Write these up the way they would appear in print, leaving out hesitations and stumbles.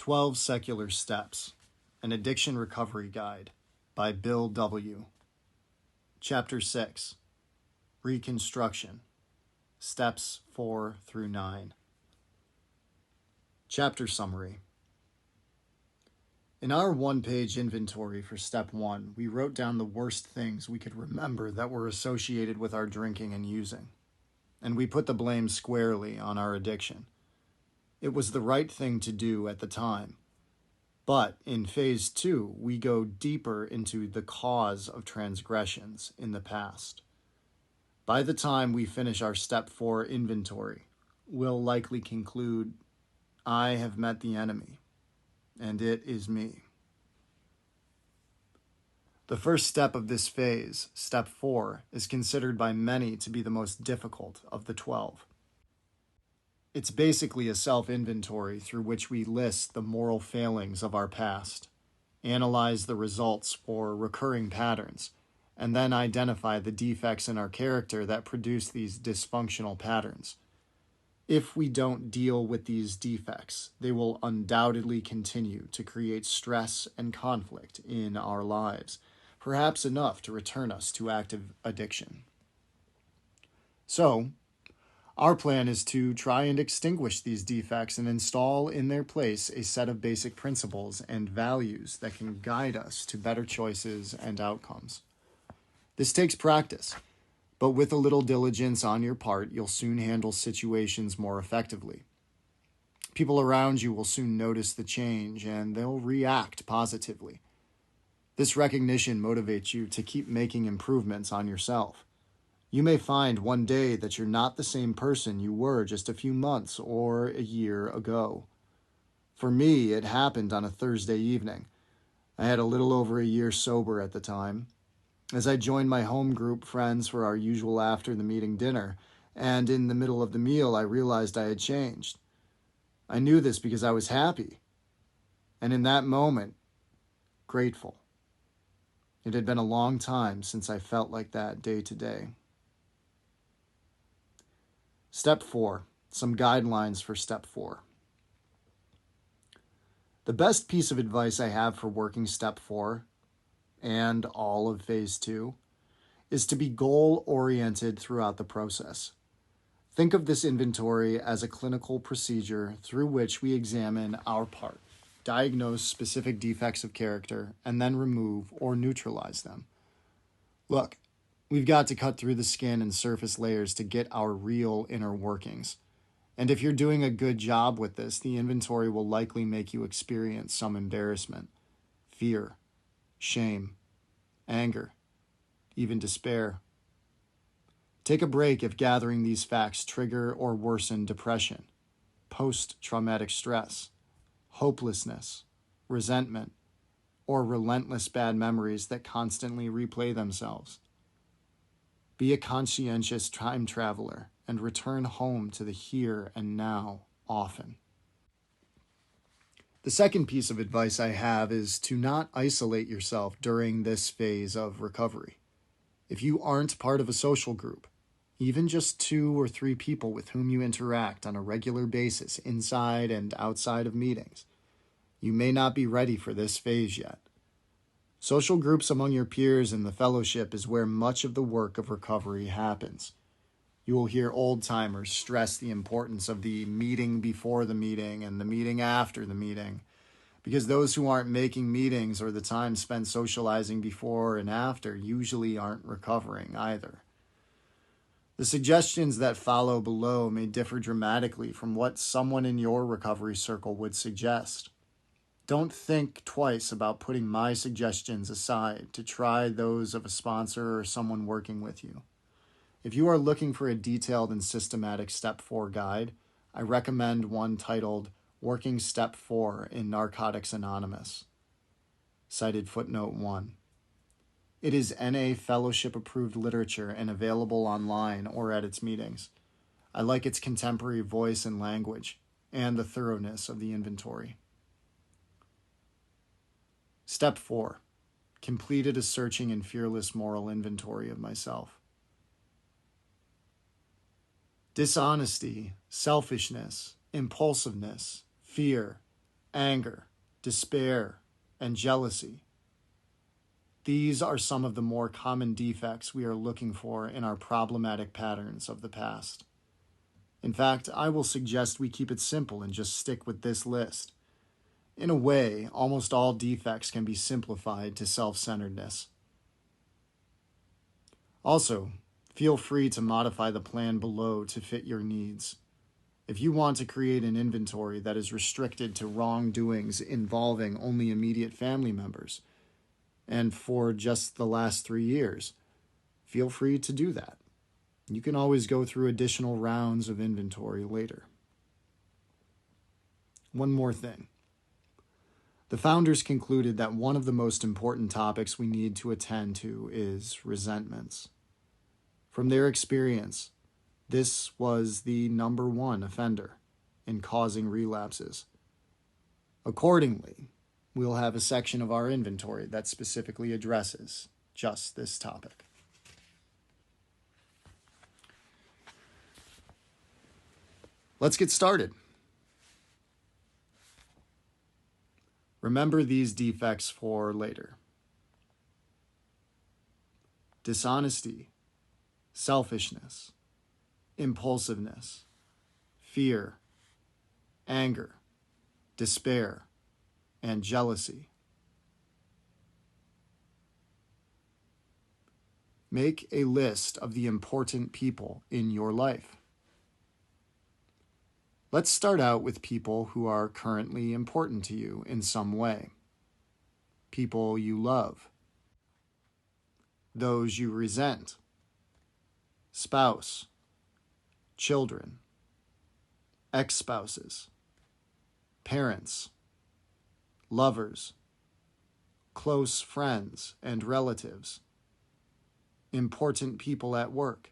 12 Secular Steps, An Addiction Recovery Guide by Bill W. Chapter 6, Reconstruction, Steps 4 through 9. Chapter Summary. In our one-page inventory for Step 1, we wrote down the worst things we could remember that were associated with our drinking and using, and we put the blame squarely on our addiction. It was the right thing to do at the time. But in Phase 2, we go deeper into the cause of transgressions in the past. By the time we finish our Step 4 inventory, we'll likely conclude, I have met the enemy, and it is me. The first step of this phase, Step 4, is considered by many to be the most difficult of the 12. It's basically a self-inventory through which we list the moral failings of our past, analyze the results for recurring patterns, and then identify the defects in our character that produce these dysfunctional patterns. If we don't deal with these defects, they will undoubtedly continue to create stress and conflict in our lives, perhaps enough to return us to active addiction. So, our plan is to try and extinguish these defects and install in their place a set of basic principles and values that can guide us to better choices and outcomes. This takes practice, but with a little diligence on your part, you'll soon handle situations more effectively. People around you will soon notice the change and they'll react positively. This recognition motivates you to keep making improvements on yourself. You may find one day that you're not the same person you were just a few months or a year ago. For me, it happened on a Thursday evening. I had a little over a year sober at the time. As I joined my home group friends for our usual after-the-meeting dinner, and in the middle of the meal, I realized I had changed. I knew this because I was happy, and in that moment, grateful. It had been a long time since I felt like that day to day. Step 4. Some guidelines for Step 4. The best piece of advice I have for working Step 4, and all of Phase 2, is to be goal-oriented throughout the process. Think of this inventory as a clinical procedure through which we examine our part, diagnose specific defects of character, and then remove or neutralize them. Look, we've got to cut through the skin and surface layers to get our real inner workings. And if you're doing a good job with this, the inventory will likely make you experience some embarrassment, fear, shame, anger, even despair. Take a break if gathering these facts trigger or worsen depression, post-traumatic stress, hopelessness, resentment, or relentless bad memories that constantly replay themselves. Be a conscientious time traveler and return home to the here and now often. The second piece of advice I have is to not isolate yourself during this phase of recovery. If you aren't part of a social group, even just 2 or 3 people with whom you interact on a regular basis inside and outside of meetings, you may not be ready for this phase yet. Social groups among your peers in the fellowship is where much of the work of recovery happens. You will hear old-timers stress the importance of the meeting before the meeting and the meeting after the meeting, because those who aren't making meetings or the time spent socializing before and after usually aren't recovering either. The suggestions that follow below may differ dramatically from what someone in your recovery circle would suggest. Don't think twice about putting my suggestions aside to try those of a sponsor or someone working with you. If you are looking for a detailed and systematic Step 4 guide, I recommend one titled Working Step 4 in Narcotics Anonymous. Cited footnote 1. It is NA fellowship-approved literature and available online or at its meetings. I like its contemporary voice and language, and the thoroughness of the inventory. Step 4. Completed a searching and fearless moral inventory of myself. Dishonesty, selfishness, impulsiveness, fear, anger, despair, and jealousy. These are some of the more common defects we are looking for in our problematic patterns of the past. In fact, I will suggest we keep it simple and just stick with this list. In a way, almost all defects can be simplified to self-centeredness. Also, feel free to modify the plan below to fit your needs. If you want to create an inventory that is restricted to wrongdoings involving only immediate family members, and for just the last 3 years, feel free to do that. You can always go through additional rounds of inventory later. One more thing. The founders concluded that one of the most important topics we need to attend to is resentments. From their experience, this was the number one offender in causing relapses. Accordingly, we'll have a section of our inventory that specifically addresses just this topic. Let's get started. Remember these defects for later. Dishonesty, selfishness, impulsiveness, fear, anger, despair, and jealousy. Make a list of the important people in your life. Let's start out with people who are currently important to you in some way. People you love. Those you resent. Spouse. Children. Ex-spouses. Parents. Lovers. Close friends and relatives. Important people at work.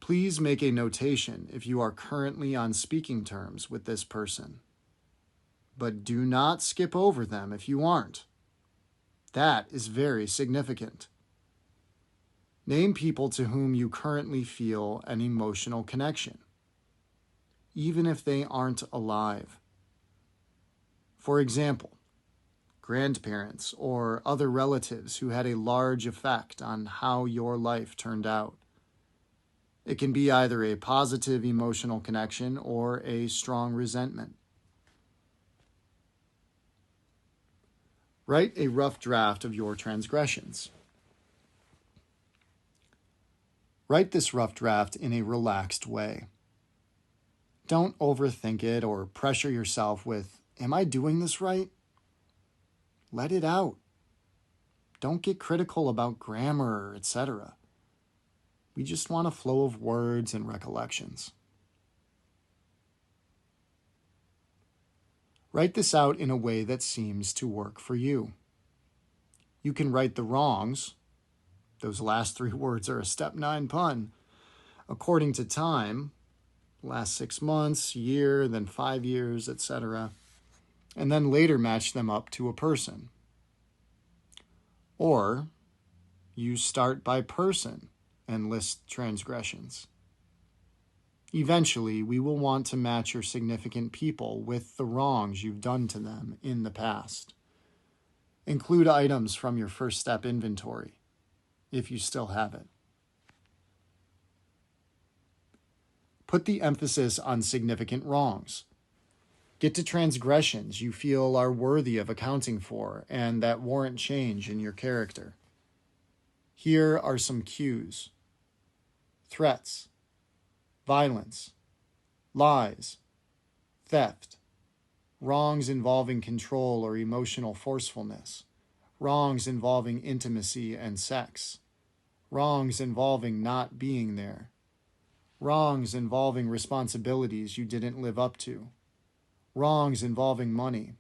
Please make a notation if you are currently on speaking terms with this person. But do not skip over them if you aren't. That is very significant. Name people to whom you currently feel an emotional connection, even if they aren't alive. For example, grandparents or other relatives who had a large effect on how your life turned out. It can be either a positive emotional connection or a strong resentment. Write a rough draft of your transgressions. Write this rough draft in a relaxed way. Don't overthink it or pressure yourself with, "Am I doing this right?" Let it out. Don't get critical about grammar, etc. We just want a flow of words and recollections. Write this out in a way that seems to work for you. You can write the wrongs. Those last 3 words are a step 9 pun. According to time, last 6 months, year, then 5 years, etc. And then later match them up to a person. Or you start by person and list transgressions. Eventually, we will want to match your significant people with the wrongs you've done to them in the past. Include items from your first step inventory, if you still have it. Put the emphasis on significant wrongs. Get to transgressions you feel are worthy of accounting for and that warrant change in your character. Here are some cues. Threats, violence, lies, theft, wrongs involving control or emotional forcefulness, wrongs involving intimacy and sex, wrongs involving not being there, wrongs involving responsibilities you didn't live up to, wrongs involving money,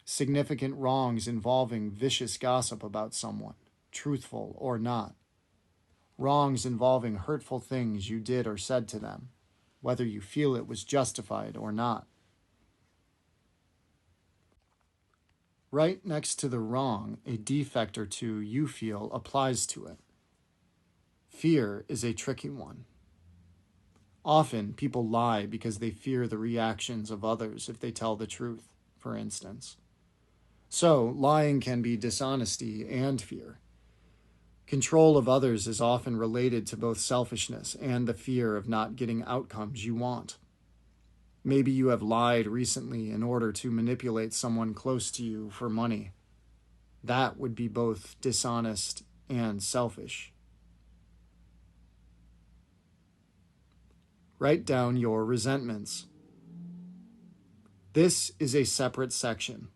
significant wrongs involving vicious gossip about someone, truthful or not, wrongs involving hurtful things you did or said to them, whether you feel it was justified or not. Right next to the wrong, a defect or two you feel applies to it. Fear is a tricky one. Often, people lie because they fear the reactions of others if they tell the truth, for instance. So, lying can be dishonesty and fear. Control of others is often related to both selfishness and the fear of not getting outcomes you want. Maybe you have lied recently in order to manipulate someone close to you for money. That would be both dishonest and selfish. Write down your resentments. This is a separate section.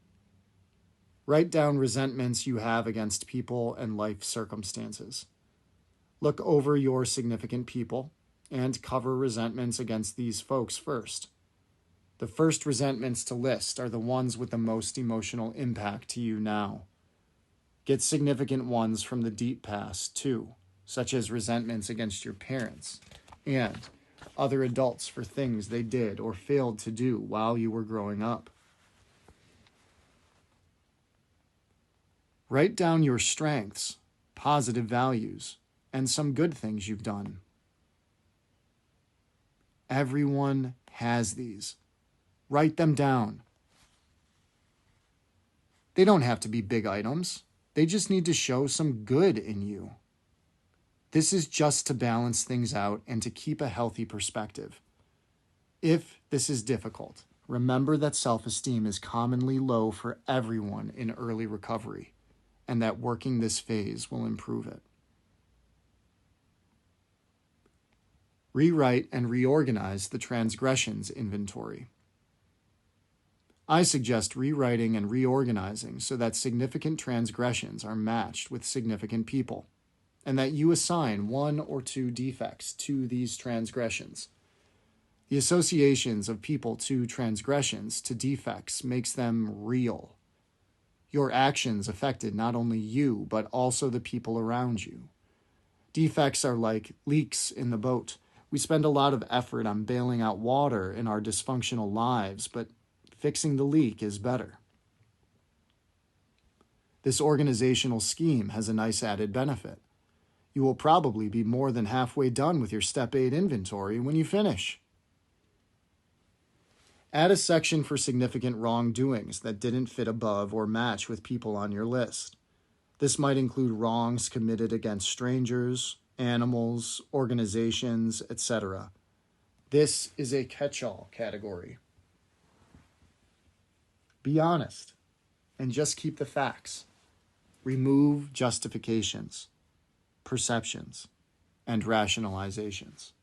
Write down resentments you have against people and life circumstances. Look over your significant people and cover resentments against these folks first. The first resentments to list are the ones with the most emotional impact to you now. Get significant ones from the deep past, too, such as resentments against your parents and other adults for things they did or failed to do while you were growing up. Write down your strengths, positive values, and some good things you've done. Everyone has these. Write them down. They don't have to be big items. They just need to show some good in you. This is just to balance things out and to keep a healthy perspective. If this is difficult, remember that self-esteem is commonly low for everyone in early recovery, and that working this phase will improve it. Rewrite and reorganize the transgressions inventory. I suggest rewriting and reorganizing so that significant transgressions are matched with significant people, and that you assign 1 or 2 defects to these transgressions. The associations of people to transgressions to defects makes them real. Your actions affected not only you, but also the people around you. Defects are like leaks in the boat. We spend a lot of effort on bailing out water in our dysfunctional lives, but fixing the leak is better. This organizational scheme has a nice added benefit. You will probably be more than halfway done with your Step 8 inventory when you finish. Add a section for significant wrongdoings that didn't fit above or match with people on your list. This might include wrongs committed against strangers, animals, organizations, etc. This is a catch-all category. Be honest and just keep the facts. Remove justifications, perceptions, and rationalizations.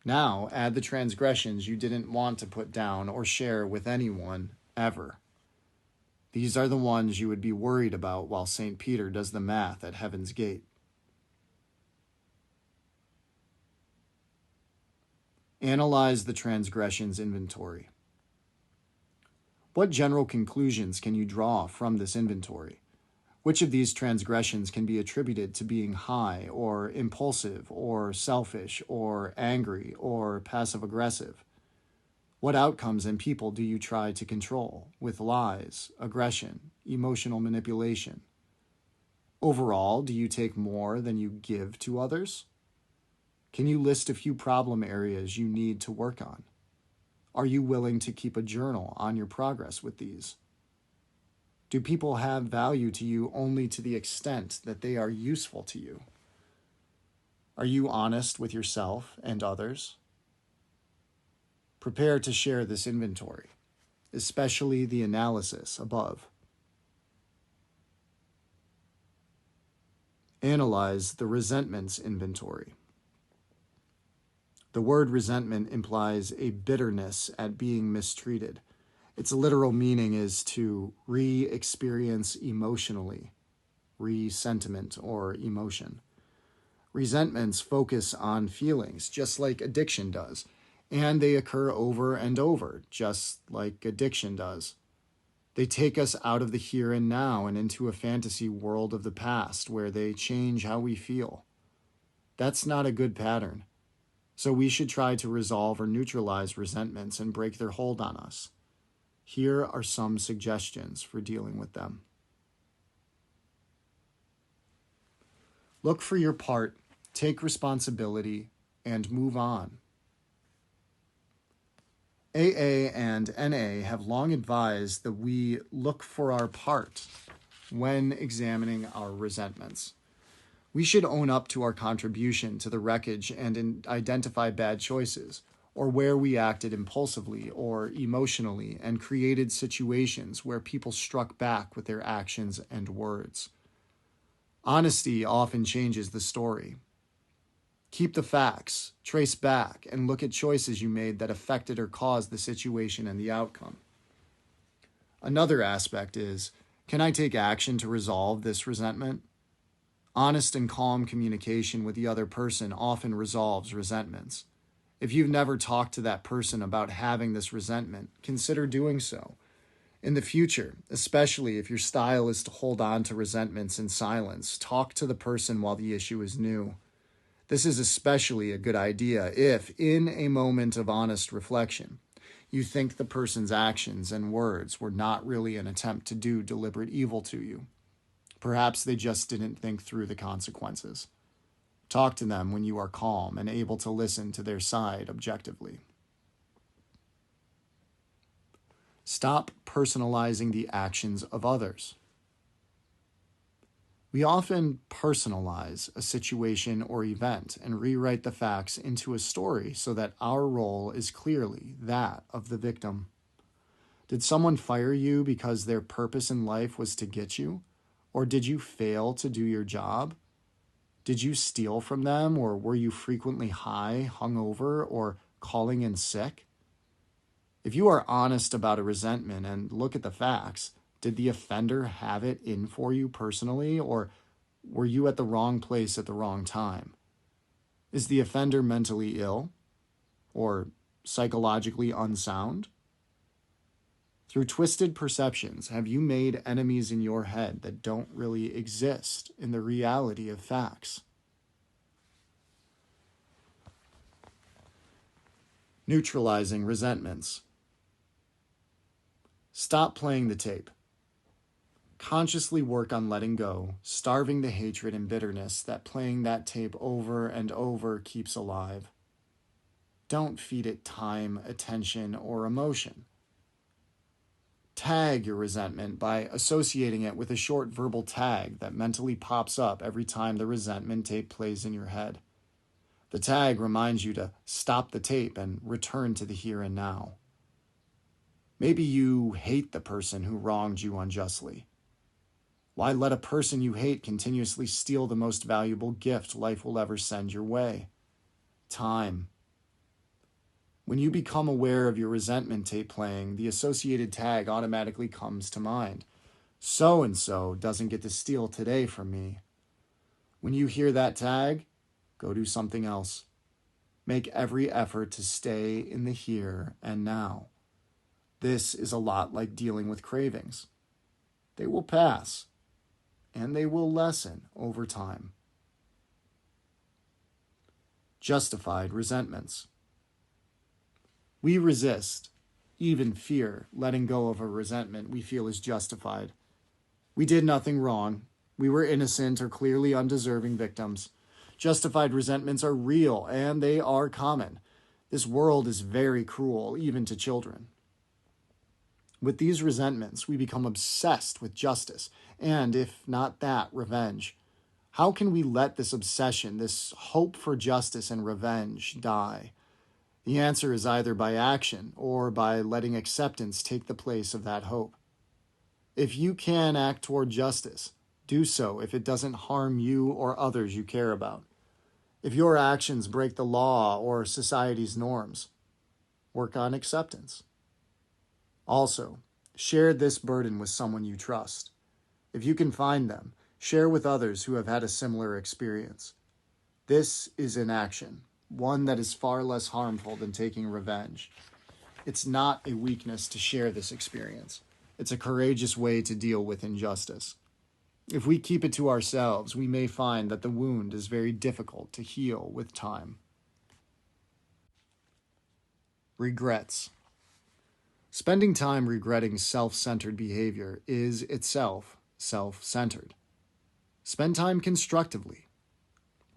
Now add the transgressions you didn't want to put down or share with anyone ever. These are the ones you would be worried about while St. Peter does the math at Heaven's Gate. Analyze the transgressions inventory. What general conclusions can you draw from this inventory? Which of these transgressions can be attributed to being high or impulsive or selfish or angry or passive-aggressive? What outcomes and people do you try to control with lies, aggression, emotional manipulation? Overall, do you take more than you give to others? Can you list a few problem areas you need to work on? Are you willing to keep a journal on your progress with these? Do people have value to you only to the extent that they are useful to you? Are you honest with yourself and others? Prepare to share this inventory, especially the analysis above. Analyze the resentments inventory. The word resentment implies a bitterness at being mistreated. Its literal meaning is to re-experience emotionally, re-sentiment or emotion. Resentments focus on feelings, just like addiction does, and they occur over and over, just like addiction does. They take us out of the here and now and into a fantasy world of the past where they change how we feel. That's not a good pattern. So we should try to resolve or neutralize resentments and break their hold on us. Here are some suggestions for dealing with them. Look for your part, take responsibility, and move on. AA and NA have long advised that we look for our part when examining our resentments. We should own up to our contribution to the wreckage and identify bad choices, or where we acted impulsively or emotionally and created situations where people struck back with their actions and words. Honesty often changes the story. Keep the facts, trace back, and look at choices you made that affected or caused the situation and the outcome. Another aspect is, can I take action to resolve this resentment? Honest and calm communication with the other person often resolves resentments. If you've never talked to that person about having this resentment, consider doing so. In the future, especially if your style is to hold on to resentments in silence, talk to the person while the issue is new. This is especially a good idea if, in a moment of honest reflection, you think the person's actions and words were not really an attempt to do deliberate evil to you. Perhaps they just didn't think through the consequences. Talk to them when you are calm and able to listen to their side objectively. Stop personalizing the actions of others. We often personalize a situation or event and rewrite the facts into a story so that our role is clearly that of the victim. Did someone fire you because their purpose in life was to get you? Or did you fail to do your job? Did you steal from them, or were you frequently high, hungover, or calling in sick? If you are honest about a resentment and look at the facts, did the offender have it in for you personally, or were you at the wrong place at the wrong time? Is the offender mentally ill or psychologically unsound? Through twisted perceptions, have you made enemies in your head that don't really exist in the reality of facts? Neutralizing resentments. Stop playing the tape. Consciously work on letting go, starving the hatred and bitterness that playing that tape over and over keeps alive. Don't feed it time, attention, or emotion. Tag your resentment by associating it with a short verbal tag that mentally pops up every time the resentment tape plays in your head. The tag reminds you to stop the tape and return to the here and now. Maybe you hate the person who wronged you unjustly. Why let a person you hate continuously steal the most valuable gift life will ever send your way? Time. When you become aware of your resentment tape playing, the associated tag automatically comes to mind. So-and-so doesn't get to steal today from me. When you hear that tag, go do something else. Make every effort to stay in the here and now. This is a lot like dealing with cravings. They will pass, and they will lessen over time. Justified resentments. We resist, even fear, letting go of a resentment we feel is justified. We did nothing wrong. We were innocent or clearly undeserving victims. Justified resentments are real, and they are common. This world is very cruel, even to children. With these resentments, we become obsessed with justice, and if not that, revenge. How can we let this obsession, this hope for justice and revenge, die? The answer is either by action or by letting acceptance take the place of that hope. If you can act toward justice, do so if it doesn't harm you or others you care about. If your actions break the law or society's norms, work on acceptance. Also, share this burden with someone you trust. If you can find them, share with others who have had a similar experience. This is an action, one that is far less harmful than taking revenge. It's not a weakness to share this experience. It's a courageous way to deal with injustice. If we keep it to ourselves, we may find that the wound is very difficult to heal with time. Regrets. Spending time regretting self-centered behavior is itself self-centered. Spend time constructively.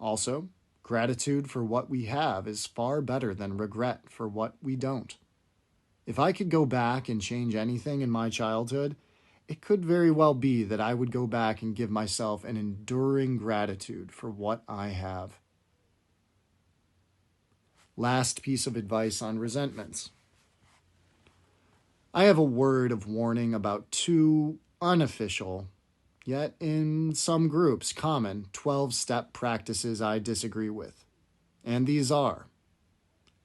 Also, Gratitude for what we have is far better than regret for what we don't. If I could go back and change anything in my childhood, it could very well be that I would go back and give myself an enduring gratitude for what I have. Last piece of advice on resentments. I have a word of warning about two unofficial, yet in some groups common, 12-step practices I disagree with. And these are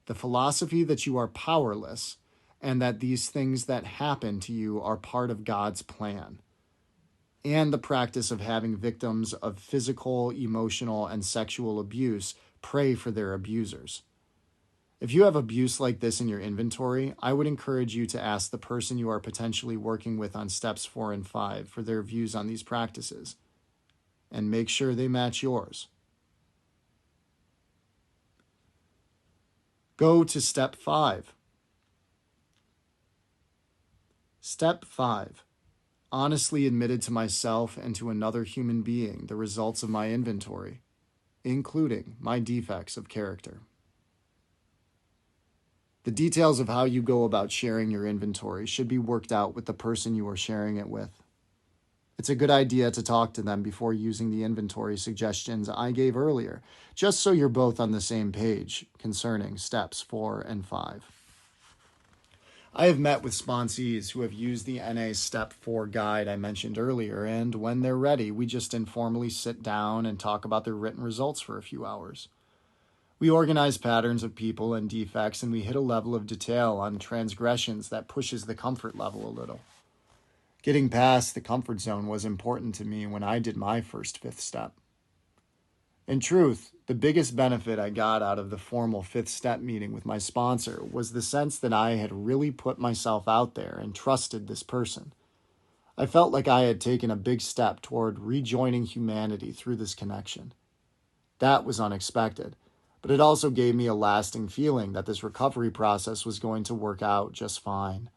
the philosophy that you are powerless and that these things that happen to you are part of God's plan, and the practice of having victims of physical, emotional, and sexual abuse pray for their abusers. If you have abuse like this in your inventory, I would encourage you to ask the person you are potentially working with on steps 4 and 5 for their views on these practices, and make sure they match yours. Go to step 5. Step 5. Honestly admitted to myself and to another human being the results of my inventory, including my defects of character. The details of how you go about sharing your inventory should be worked out with the person you are sharing it with. It's a good idea to talk to them before using the inventory suggestions I gave earlier, just so you're both on the same page concerning steps 4 and 5. I have met with sponsees who have used the NA Step 4 guide I mentioned earlier, and when they're ready, we just informally sit down and talk about their written results for a few hours. We organize patterns of people and defects, and we hit a level of detail on transgressions that pushes the comfort level a little. Getting past the comfort zone was important to me when I did my first 5th step. In truth, the biggest benefit I got out of the formal 5th step meeting with my sponsor was the sense that I had really put myself out there and trusted this person. I felt like I had taken a big step toward rejoining humanity through this connection. That was unexpected, but it also gave me a lasting feeling that this recovery process was going to work out just fine.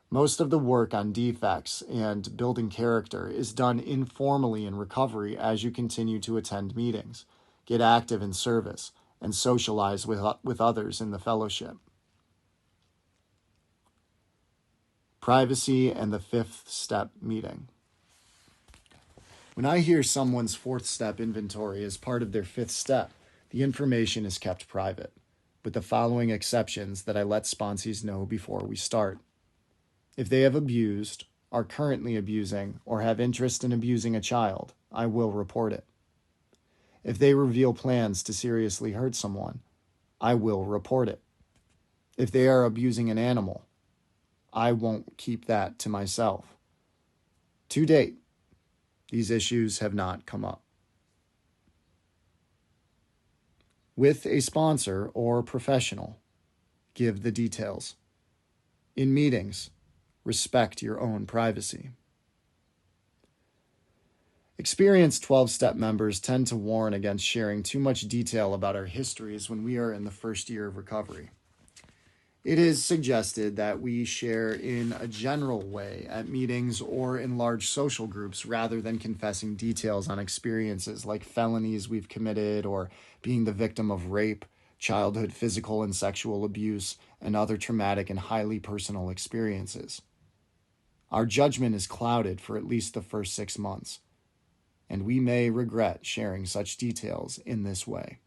Most of the work on defects and building character is done informally in recovery as you continue to attend meetings, get active in service, and socialize with others in the fellowship. Privacy and the 5th step meeting. When I hear someone's 4th step inventory as part of their 5th step, the information is kept private, with the following exceptions that I let sponsees know before we start. If they have abused, are currently abusing, or have interest in abusing a child, I will report it. If they reveal plans to seriously hurt someone, I will report it. If they are abusing an animal, I won't keep that to myself. To date, these issues have not come up. With a sponsor or professional, give the details. In meetings, respect your own privacy. Experienced 12-step members tend to warn against sharing too much detail about our histories when we are in the first year of recovery. It is suggested that we share in a general way at meetings or in large social groups rather than confessing details on experiences like felonies we've committed or being the victim of rape, childhood physical and sexual abuse, and other traumatic and highly personal experiences. Our judgment is clouded for at least the first 6 months, and we may regret sharing such details in this way.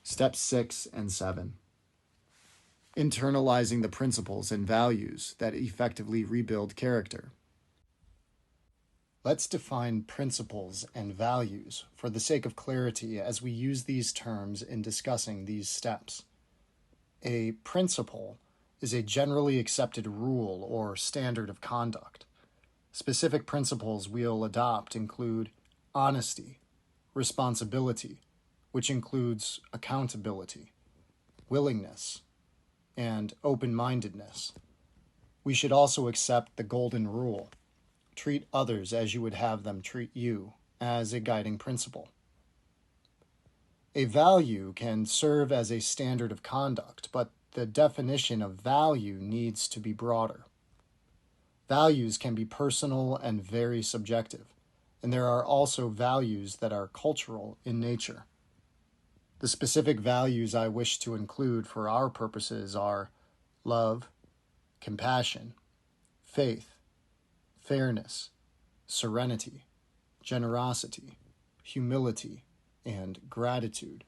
Steps 6 and 7. Internalizing the principles and values that effectively rebuild character. Let's define principles and values for the sake of clarity as we use these terms in discussing these steps. A principle is a generally accepted rule or standard of conduct. Specific principles we'll adopt include honesty, responsibility, which includes accountability, willingness, and open-mindedness. We should also accept the golden rule, treat others as you would have them treat you, as a guiding principle. A value can serve as a standard of conduct, but the definition of value needs to be broader. Values can be personal and very subjective, and there are also values that are cultural in nature. The specific values I wish to include for our purposes are love, compassion, faith, fairness, serenity, generosity, humility, and gratitude.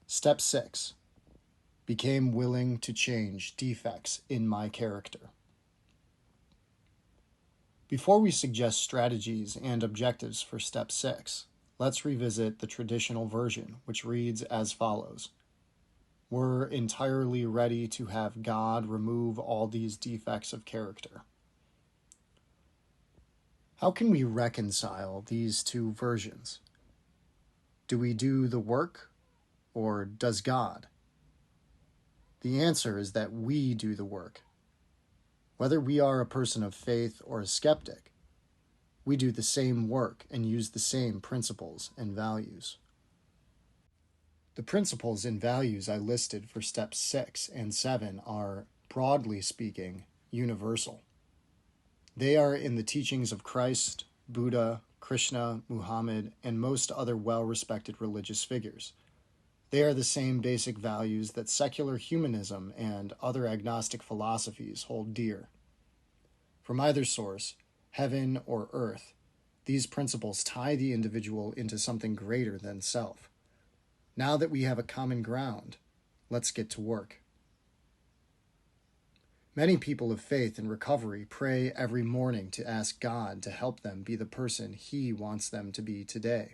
Step 6. Became willing to change defects in my character. Before we suggest strategies and objectives for Step 6, let's revisit the traditional version, which reads as follows. We're entirely ready to have God remove all these defects of character. How can we reconcile these two versions? Do we do the work, or does God? The answer is that we do the work. Whether we are a person of faith or a skeptic, we do the same work and use the same principles and values. The principles and values I listed for steps 6 and 7 are, broadly speaking, universal. They are in the teachings of Christ, Buddha, Krishna, Muhammad, and most other well-respected religious figures. They are the same basic values that secular humanism and other agnostic philosophies hold dear. From either source, heaven or earth, these principles tie the individual into something greater than self. Now that we have a common ground, let's get to work. Many people of faith in recovery pray every morning to ask God to help them be the person He wants them to be today.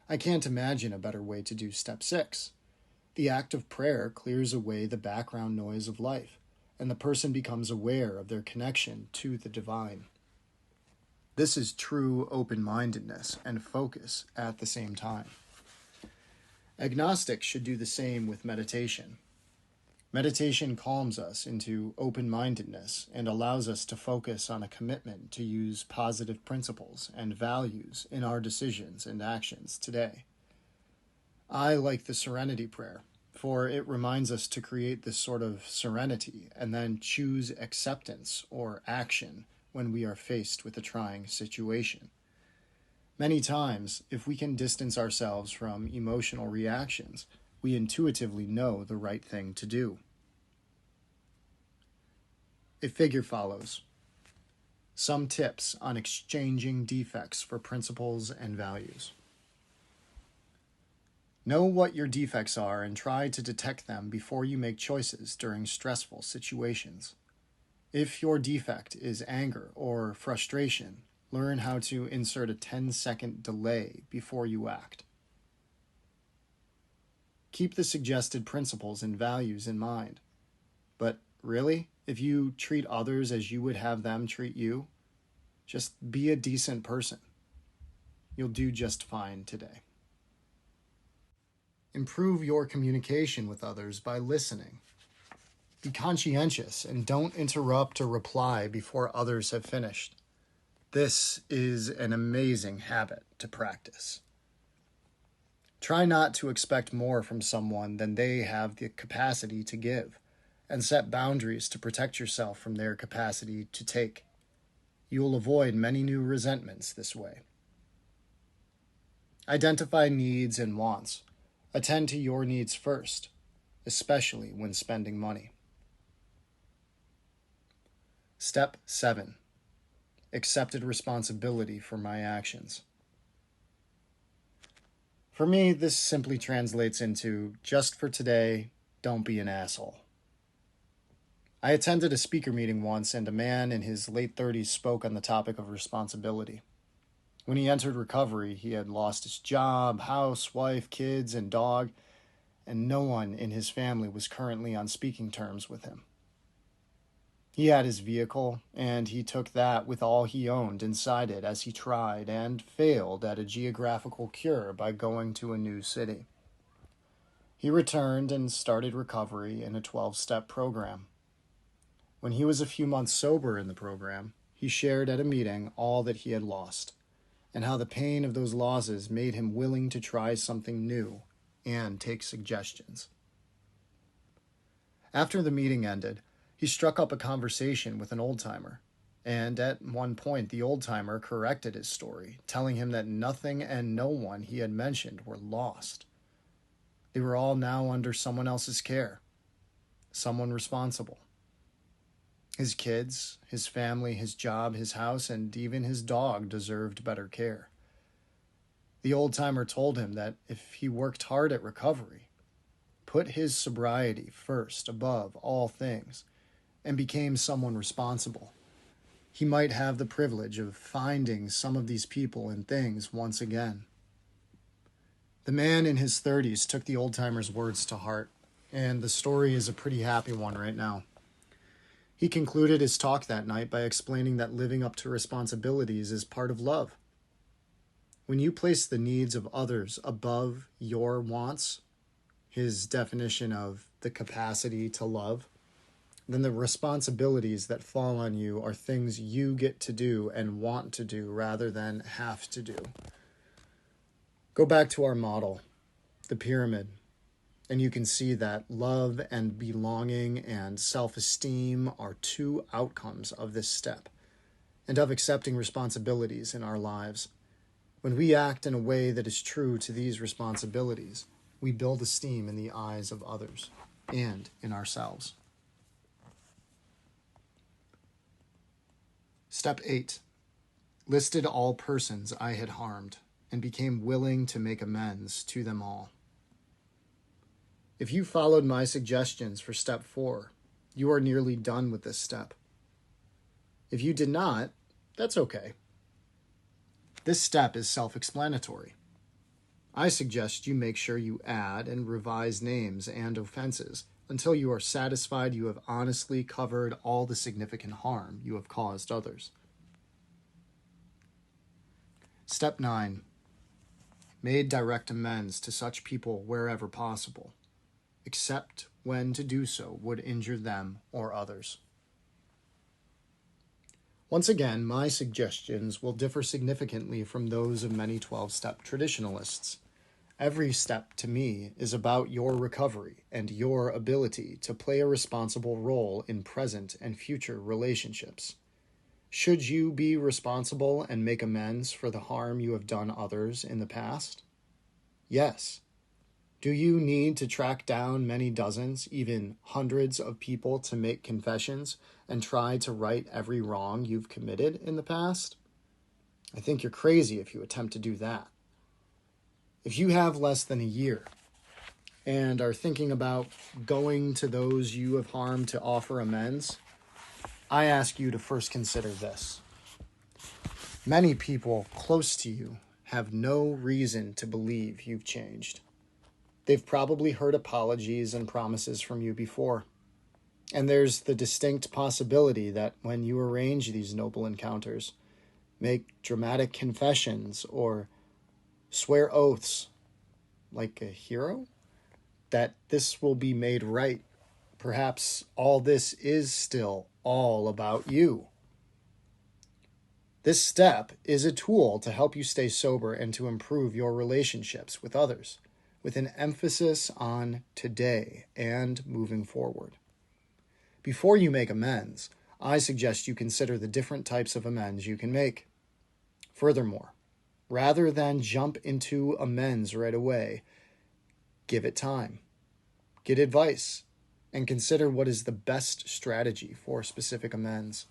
I can't imagine a better way to do step 6. The act of prayer clears away the background noise of life, and the person becomes aware of their connection to the divine. This is true open-mindedness and focus at the same time. Agnostics should do the same with meditation. Meditation calms us into open-mindedness and allows us to focus on a commitment to use positive principles and values in our decisions and actions today. I like the serenity prayer, for it reminds us to create this sort of serenity and then choose acceptance or action when we are faced with a trying situation. Many times, if we can distance ourselves from emotional reactions, we intuitively know the right thing to do. A figure follows. Some tips on exchanging defects for principles and values. Know what your defects are and try to detect them before you make choices during stressful situations. If your defect is anger or frustration, learn how to insert a 10-second delay before you act. Keep the suggested principles and values in mind. But really, if you treat others as you would have them treat you, just be a decent person. You'll do just fine today. Improve your communication with others by listening. Be conscientious and don't interrupt or reply before others have finished. This is an amazing habit to practice. Try not to expect more from someone than they have the capacity to give, and set boundaries to protect yourself from their capacity to take. You will avoid many new resentments this way. Identify needs and wants. Attend to your needs first, especially when spending money. Step 7. Accepted responsibility for my actions. For me, this simply translates into, just for today, don't be an asshole. I attended a speaker meeting once, and a man in his late 30s spoke on the topic of responsibility. When he entered recovery, he had lost his job, house, wife, kids, and dog, and no one in his family was currently on speaking terms with him. He had his vehicle, and he took that with all he owned inside it as he tried and failed at a geographical cure by going to a new city. He returned and started recovery in a 12-step program. When he was a few months sober in the program, he shared at a meeting all that he had lost, and how the pain of those losses made him willing to try something new and take suggestions. After the meeting ended, he struck up a conversation with an old-timer, And at one point, the old-timer corrected his story, telling him that nothing and no one he had mentioned were lost. They were all now under someone else's care, someone responsible. His kids, his family, his job, his house, and even his dog deserved better care. The old-timer told him that if he worked hard at recovery, put his sobriety first above all things, and became someone responsible, he might have the privilege of finding some of these people and things once again. The man in his 30s took the old-timer's words to heart, and the story is a pretty happy one right now. He concluded his talk that night by explaining that living up to responsibilities is part of love. When you place the needs of others above your wants, his definition of the capacity to love, then the responsibilities that fall on you are things you get to do and want to do rather than have to do. Go back to our model, the pyramid, and you can see that love and belonging and self-esteem are two outcomes of this step and of accepting responsibilities in our lives. When we act in a way that is true to these responsibilities, we build esteem in the eyes of others and in ourselves. Step 8. Listed all persons I had harmed and became willing to make amends to them all. If you followed my suggestions for step 4, you are nearly done with this step. If you did not, that's okay. This step is self-explanatory. I suggest you make sure you add and revise names and offenses until you are satisfied you have honestly covered all the significant harm you have caused others. Step 9. Made direct amends to such people wherever possible, except when to do so would injure them or others. Once again, my suggestions will differ significantly from those of many 12-step traditionalists. Every step, to me, is about your recovery and your ability to play a responsible role in present and future relationships. Should you be responsible and make amends for the harm you have done others in the past? Yes. Do you need to track down many dozens, even hundreds of people to make confessions and try to right every wrong you've committed in the past? I think you're crazy if you attempt to do that. If you have less than a year and are thinking about going to those you have harmed to offer amends, I ask you to first consider this. Many people close to you have no reason to believe you've changed. They've probably heard apologies and promises from you before. And there's the distinct possibility that when you arrange these noble encounters, make dramatic confessions or swear oaths like a hero, that this will be made right. Perhaps all this is still all about you. This step is a tool to help you stay sober and to improve your relationships with others, with an emphasis on today and moving forward. Before you make amends, I suggest you consider the different types of amends you can make. Furthermore, rather than jump into amends right away, give it time, get advice, and consider what is the best strategy for specific amends.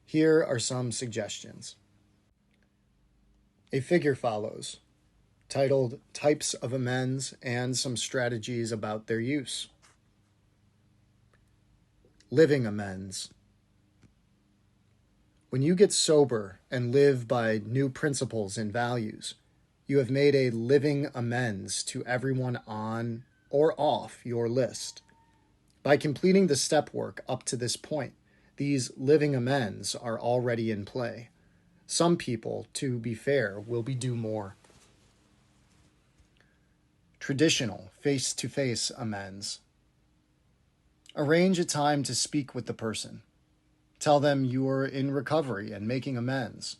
Here are some suggestions. A figure follows, titled Types of Amends and some strategies about their use. Living amends. When you get sober and live by new principles and values, you have made a living amends to everyone on or off your list. By completing the step work up to this point, these living amends are already in play. Some people, to be fair, will be due more. Traditional face-to-face amends. Arrange a time to speak with the person. Tell them you are in recovery and making amends.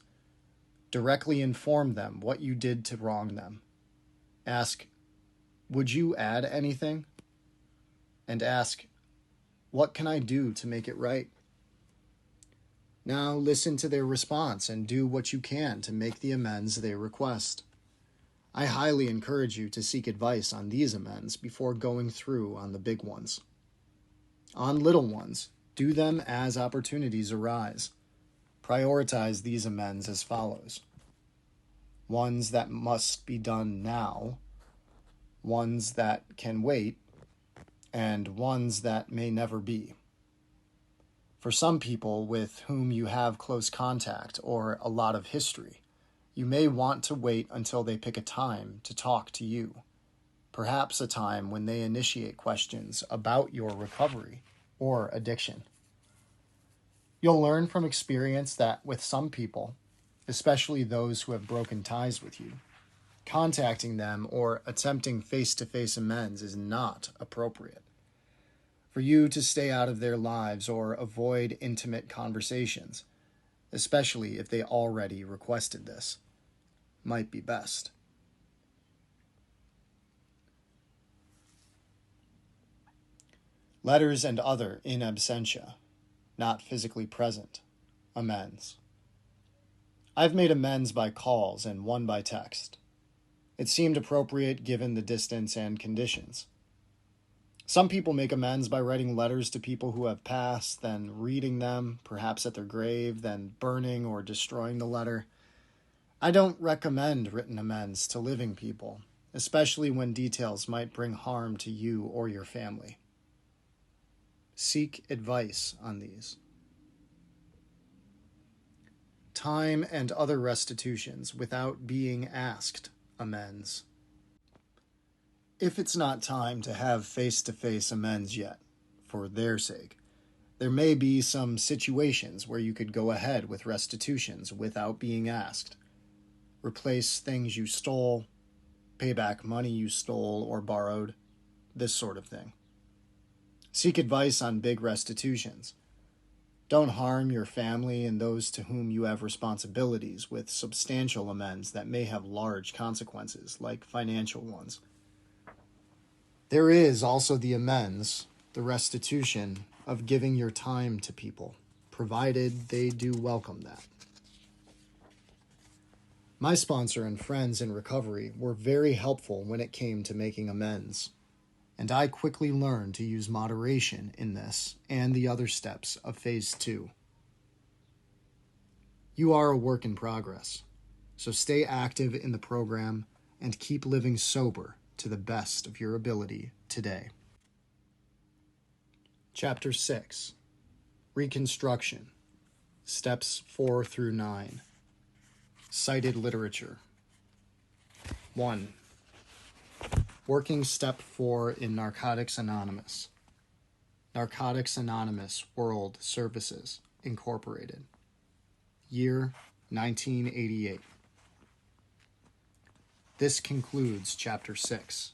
Directly inform them what you did to wrong them. Ask, would you add anything? And ask, what can I do to make it right? Now listen to their response and do what you can to make the amends they request. I highly encourage you to seek advice on these amends before going through on the big ones. On little ones, do them as opportunities arise. Prioritize these amends as follows: ones that must be done now, ones that can wait, and ones that may never be. For some people with whom you have close contact or a lot of history, you may want to wait until they pick a time to talk to you, perhaps a time when they initiate questions about your recovery or addiction. You'll learn from experience that with some people, especially those who have broken ties with you, contacting them or attempting face-to-face amends is not appropriate. For you to stay out of their lives or avoid intimate conversations, especially if they already requested this, might be best. Letters and other in absentia, not physically present, amends. I've made amends by calls and one by text. It seemed appropriate given the distance and conditions. Some people make amends by writing letters to people who have passed, then reading them, perhaps at their grave, then burning or destroying the letter. I don't recommend written amends to living people, especially when details might bring harm to you or your family. Seek advice on these. Time and other restitutions without being asked amends. If it's not time to have face-to-face amends yet, for their sake, there may be some situations where you could go ahead with restitutions without being asked. Replace things you stole, pay back money you stole or borrowed, this sort of thing. Seek advice on big restitutions. Don't harm your family and those to whom you have responsibilities with substantial amends that may have large consequences, like financial ones. There is also the amends, the restitution of giving your time to people, provided they do welcome that. My sponsor and friends in recovery were very helpful when it came to making amends, and I quickly learned to use moderation in this and the other steps of Phase 2. You are a work in progress, so stay active in the program and keep living sober to the best of your ability today. Chapter 6, Reconstruction, Steps 4 through 9. Cited literature. 1. Working Step 4 in Narcotics Anonymous. Narcotics Anonymous World Services, Incorporated. Year 1988. This concludes Chapter 6.